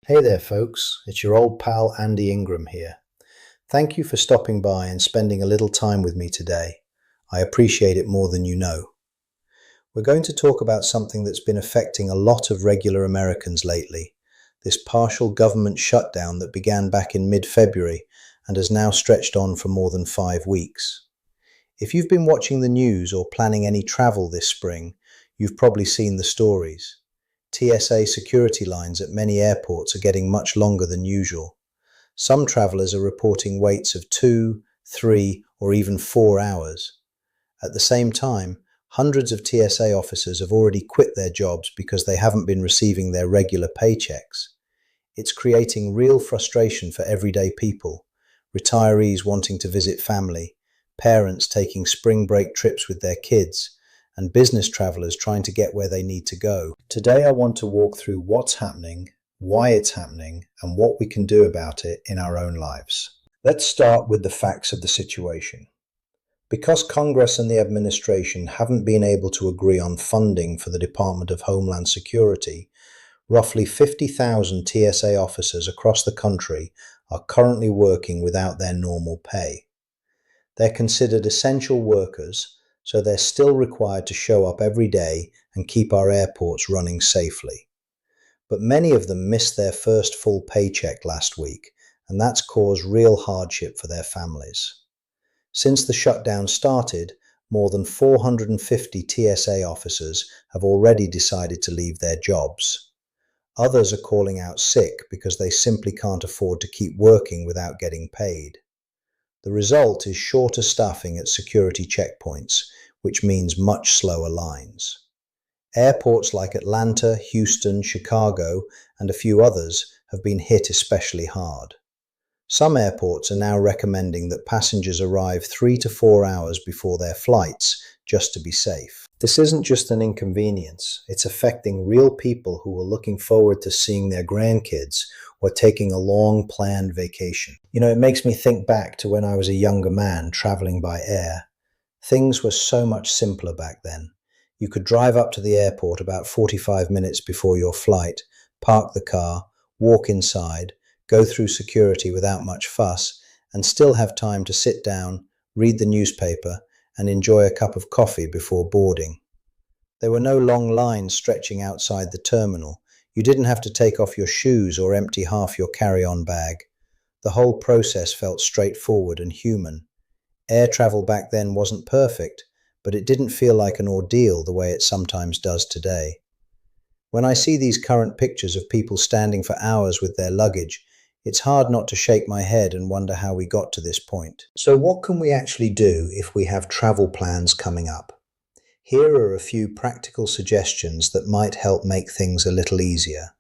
Hey there, folks. It's your old pal Andy Ingram here. Thank you for stopping by and spending a little time with me today. I appreciate it more than you know. We're going to talk about something that's been affecting a lot of regular Americans lately, this partial government shutdown that began back in mid-February and has now stretched on for more than 5 weeks. If you've been watching the news or planning any travel this spring, you've probably seen the stories. TSA security lines at many airports are getting much longer than usual. Some travelers are reporting waits of 2, 3, or even 4 hours. At the same time, hundreds of TSA officers have already quit their jobs because they haven't been receiving their regular paychecks. It's creating real frustration for everyday people, retirees wanting to visit family, parents taking spring break trips with their kids, and business travelers trying to get where they need to go. Today I want to walk through what's happening, why it's happening, and what we can do about it in our own lives. Let's start with the facts of the situation. Because Congress and the administration haven't been able to agree on funding for the Department of Homeland Security, roughly 50,000 TSA officers across the country are currently working without their normal pay. They're considered essential workers, so they're still required to show up every day and keep our airports running safely. But many of them missed their first full paycheck last week, and that's caused real hardship for their families. Since the shutdown started, more than 450 TSA officers have already decided to leave their jobs. Others are calling out sick because they simply can't afford to keep working without getting paid. The result is shorter staffing at security checkpoints, which means much slower lines. Airports like Atlanta, Houston, Chicago, and a few others have been hit especially hard. Some airports are now recommending that passengers arrive 3 to 4 hours before their flights just to be safe. This isn't just an inconvenience, it's affecting real people who are looking forward to seeing their grandkids or taking a long planned vacation. It makes me think back to when I was a younger man traveling by air. Things were so much simpler back then. You could drive up to the airport about 45 minutes before your flight, park the car, walk inside, go through security without much fuss, and still have time to sit down, read the newspaper, and enjoy a cup of coffee before boarding. There were no long lines stretching outside the terminal. You didn't have to take off your shoes or empty half your carry-on bag. The whole process felt straightforward and human. Air travel back then wasn't perfect, but it didn't feel like an ordeal the way it sometimes does today. When I see these current pictures of people standing for hours with their luggage, it's hard not to shake my head and wonder how we got to this point. So what can we actually do if we have travel plans coming up? Here are a few practical suggestions that might help make things a little easier.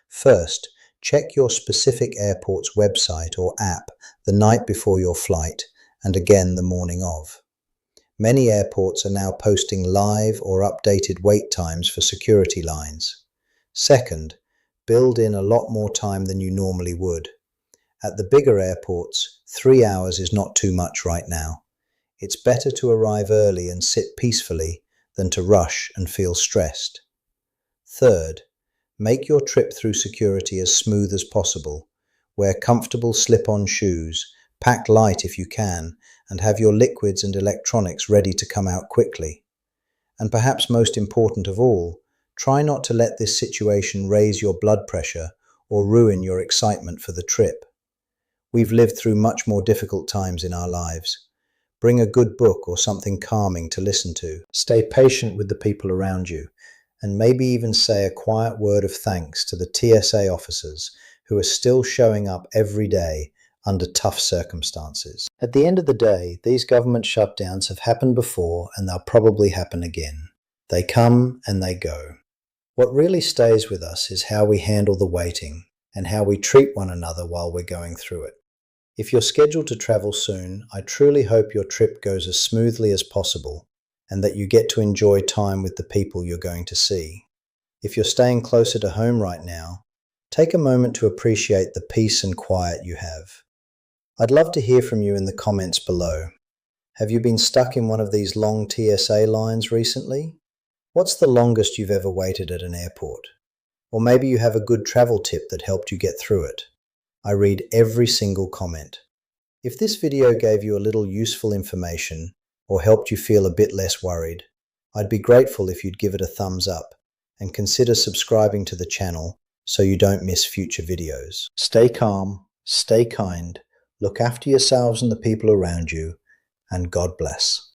First, check your specific airport's website or app the night before your flight and again the morning of. Many airports are now posting live or updated wait times for security lines. Second, build in a lot more time than you normally would. At the bigger airports, 3 hours is not too much right now. It's better to arrive early and sit peacefully than to rush and feel stressed. Third, make your trip through security as smooth as possible. Wear comfortable slip-on shoes, pack light if you can, and have your liquids and electronics ready to come out quickly. And perhaps most important of all, try not to let this situation raise your blood pressure or ruin your excitement for the trip. We've lived through much more difficult times in our lives. Bring a good book or something calming to listen to. Stay patient with the people around you, and maybe even say a quiet word of thanks to the TSA officers who are still showing up every day under tough circumstances. At the end of the day, these government shutdowns have happened before and they'll probably happen again. They come and they go. What really stays with us is how we handle the waiting and how we treat one another while we're going through it. If you're scheduled to travel soon, I truly hope your trip goes as smoothly as possible and that you get to enjoy time with the people you're going to see. If you're staying closer to home right now, take a moment to appreciate the peace and quiet you have. I'd love to hear from you in the comments below. Have you been stuck in one of these long TSA lines recently? What's the longest you've ever waited at an airport? Or maybe you have a good travel tip that helped you get through it. I read every single comment. If this video gave you a little useful information or helped you feel a bit less worried, I'd be grateful if you'd give it a thumbs up and consider subscribing to the channel so you don't miss future videos. Stay calm, stay kind, look after yourselves and the people around you, and God bless.